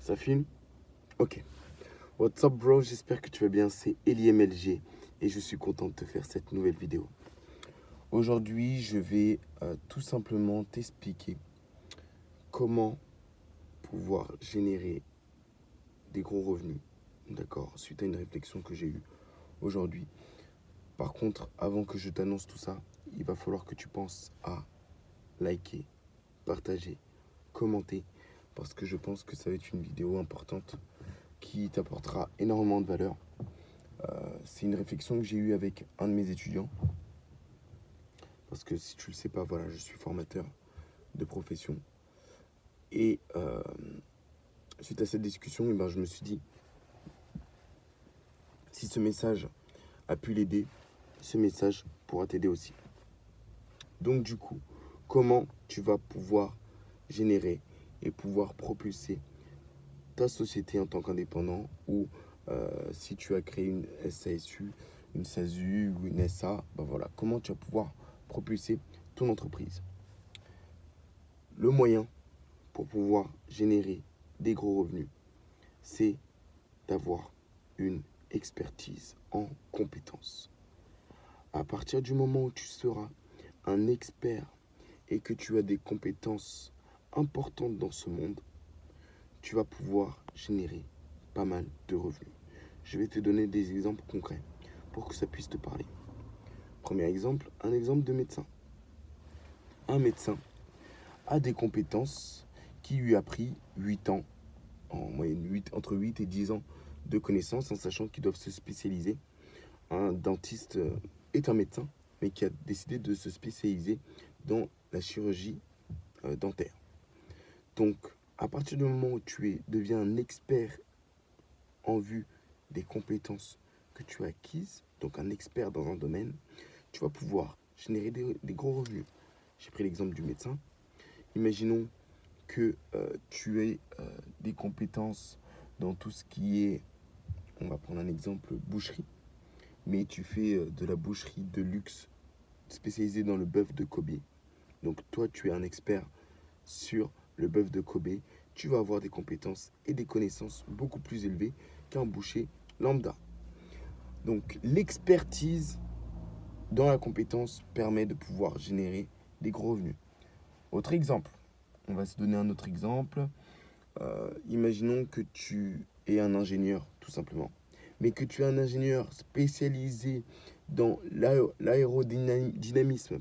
Ça filme? Ok. What's up bro, j'espère que tu vas bien, c'est EliMLG et je suis content de te faire cette nouvelle vidéo. Aujourd'hui, je vais tout simplement t'expliquer comment pouvoir générer des gros revenus, d'accord, suite à une réflexion que j'ai eue aujourd'hui. Par contre, avant que je t'annonce tout ça, il va falloir que tu penses à liker, partager, commenter, parce que je pense que ça va être une vidéo importante qui t'apportera énormément de valeur. C'est une réflexion que j'ai eue avec un de mes étudiants. Parce que si tu le sais pas, voilà, je suis formateur de profession. Et suite à cette discussion, eh ben, je me suis dit, si ce message a pu l'aider, ce message pourra t'aider aussi. Donc du coup, comment tu vas pouvoir générer et pouvoir propulser ta société en tant qu'indépendant ou si tu as créé une SASU, une SASU ou une SA, ben voilà, comment tu vas pouvoir propulser ton entreprise. Le moyen pour pouvoir générer des gros revenus, c'est d'avoir une expertise en compétences. À partir du moment où tu seras un expert et que tu as des compétences importantes dans ce monde, tu vas pouvoir générer pas mal de revenus. Je vais te donner des exemples concrets pour que ça puisse te parler. Premier exemple, un exemple de médecin. Un médecin a des compétences qui lui a pris 8 ans, en moyenne entre 8 et 10 ans de connaissances, en sachant qu'ils doivent se spécialiser. Un dentiste est un médecin, mais qui a décidé de se spécialiser dans la chirurgie dentaire. Donc, à partir du moment où tu deviens un expert en vue des compétences que tu as acquises, donc un expert dans un domaine, tu vas pouvoir générer des gros revenus. J'ai pris l'exemple du médecin. Imaginons que tu aies des compétences dans tout ce qui est, on va prendre un exemple, boucherie, mais tu fais de la boucherie de luxe spécialisée dans le bœuf de Kobe. Donc toi, tu es un expert sur le bœuf de Kobe. Tu vas avoir des compétences et des connaissances beaucoup plus élevées qu'un boucher lambda. Donc l'expertise dans la compétence permet de pouvoir générer des gros revenus. Autre exemple, on va se donner un autre exemple. Imaginons que tu es un ingénieur, tout simplement, mais que tu es un ingénieur spécialisé dans l'aérodynamisme,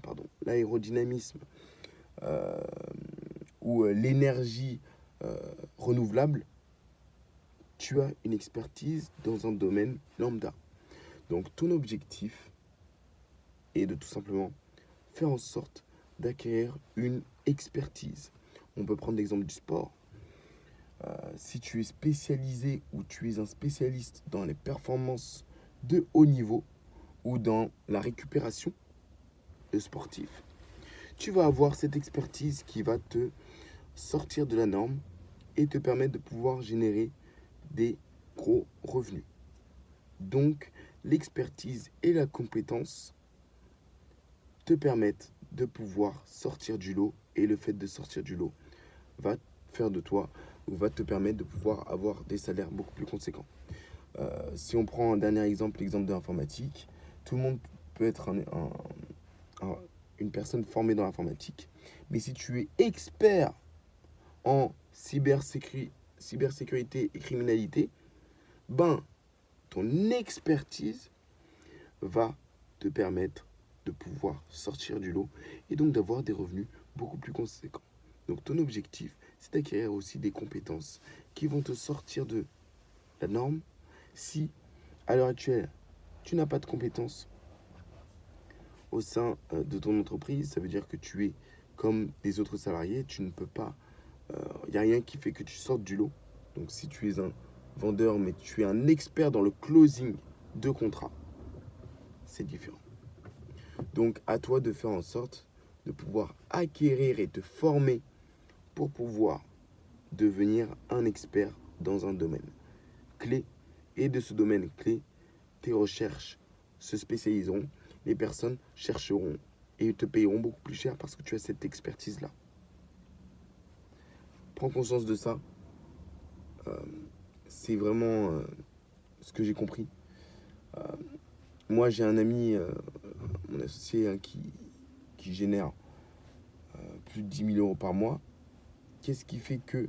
ou l'énergie renouvelable. Tu as une expertise dans un domaine lambda. Donc ton objectif est de tout simplement faire en sorte d'acquérir une expertise. On peut prendre l'exemple du sport. Si tu es spécialisé ou tu es un spécialiste dans les performances de haut niveau ou dans la récupération de sportifs, tu vas avoir cette expertise qui va te sortir de la norme et te permettre de pouvoir générer des gros revenus. Donc, l'expertise et la compétence te permettent de pouvoir sortir du lot et le fait de sortir du lot va faire de toi ou va te permettre de pouvoir avoir des salaires beaucoup plus conséquents. Si on prend un dernier exemple, l'exemple de l'informatique, tout le monde peut être une personne formée dans l'informatique, mais si tu es expert en cybersécurité et criminalité, ben, ton expertise va te permettre de pouvoir sortir du lot et donc d'avoir des revenus beaucoup plus conséquents. Donc ton objectif, c'est d'acquérir aussi des compétences qui vont te sortir de la norme. Si à l'heure actuelle, tu n'as pas de compétences au sein de ton entreprise, ça veut dire que tu es comme des autres salariés, tu ne peux pas, il n'y a rien qui fait que tu sortes du lot. Donc si tu es un vendeur, mais tu es un expert dans le closing de contrat, c'est différent. Donc à toi de faire en sorte de pouvoir acquérir et te former pour pouvoir devenir un expert dans un domaine clé. Et de ce domaine clé, tes recherches se spécialiseront, les personnes chercheront et te payeront beaucoup plus cher parce que tu as cette expertise-là. Prends conscience de ça. c'est vraiment ce que j'ai compris. Moi, j'ai un ami, mon associé, hein, qui génère plus de 10 000 euros par mois. Qu'est-ce qui fait que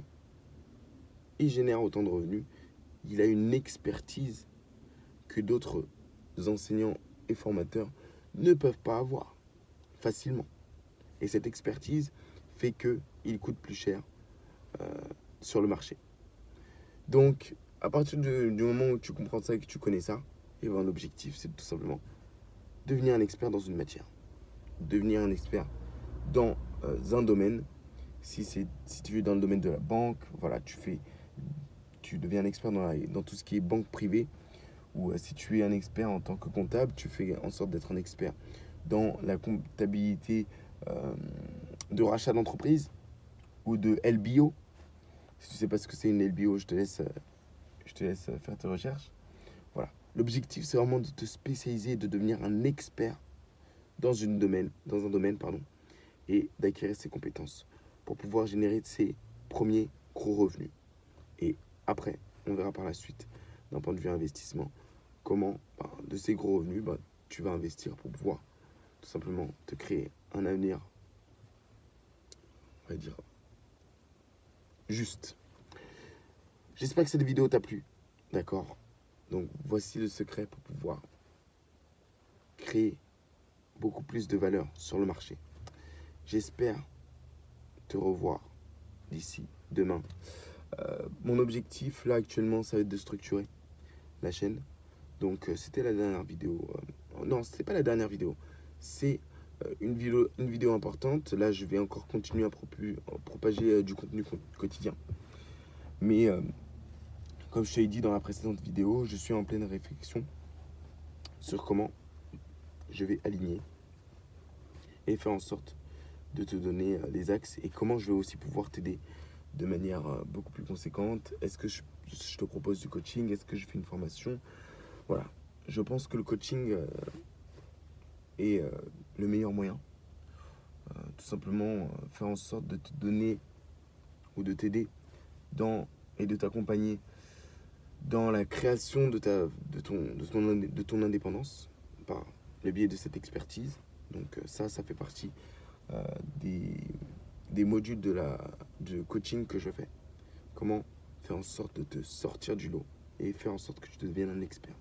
il génère autant de revenus? Il a une expertise que d'autres enseignants et formateurs ne peuvent pas avoir facilement. Et cette expertise fait qu'il coûte plus cher sur le marché. Donc, à partir du moment où tu comprends ça et que tu connais ça, et ben, l'objectif, c'est tout simplement devenir un expert dans une matière. Devenir un expert dans un domaine. Si tu es dans le domaine de la banque, voilà, tu deviens un expert dans tout ce qui est banque privée. Ou si tu es un expert en tant que comptable, tu fais en sorte d'être un expert dans la comptabilité de rachat d'entreprise ou de LBO. Si tu ne sais pas ce que c'est une LBO, je te laisse faire tes recherches. Voilà. L'objectif, c'est vraiment de te spécialiser, de devenir un expert dans un domaine, et d'acquérir ses compétences pour pouvoir générer ses premiers gros revenus. Et après, on verra par la suite, d'un point de vue investissement, comment de ces gros revenus, tu vas investir pour pouvoir tout simplement te créer un avenir, on va dire, juste. J'espère que cette vidéo t'a plu. D'accord? Donc voici le secret pour pouvoir créer beaucoup plus de valeur sur le marché. J'espère te revoir d'ici demain. Mon objectif là actuellement, ça va être de structurer la chaîne. Donc c'était la dernière vidéo. Non, c'était pas la dernière vidéo. C'est une vidéo importante. Là, je vais encore continuer à propager du contenu quotidien. Mais comme je t'ai dit dans la précédente vidéo, je suis en pleine réflexion sur comment je vais aligner et faire en sorte de te donner les axes et comment je vais aussi pouvoir t'aider de manière beaucoup plus conséquente. Est-ce que je te propose du coaching? Est-ce que je fais une formation? Voilà. Je pense que le coaching est le meilleur moyen. Tout simplement faire en sorte de te donner ou de t'aider et de t'accompagner dans la création de ton indépendance par le biais de cette expertise. Donc ça fait partie des modules de coaching que je fais. Comment faire en sorte de te sortir du lot et faire en sorte que tu deviennes un expert.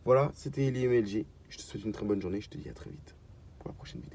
Voilà, c'était Eli MLG. Je te souhaite une très bonne journée. Je te dis à très vite pour la prochaine vidéo.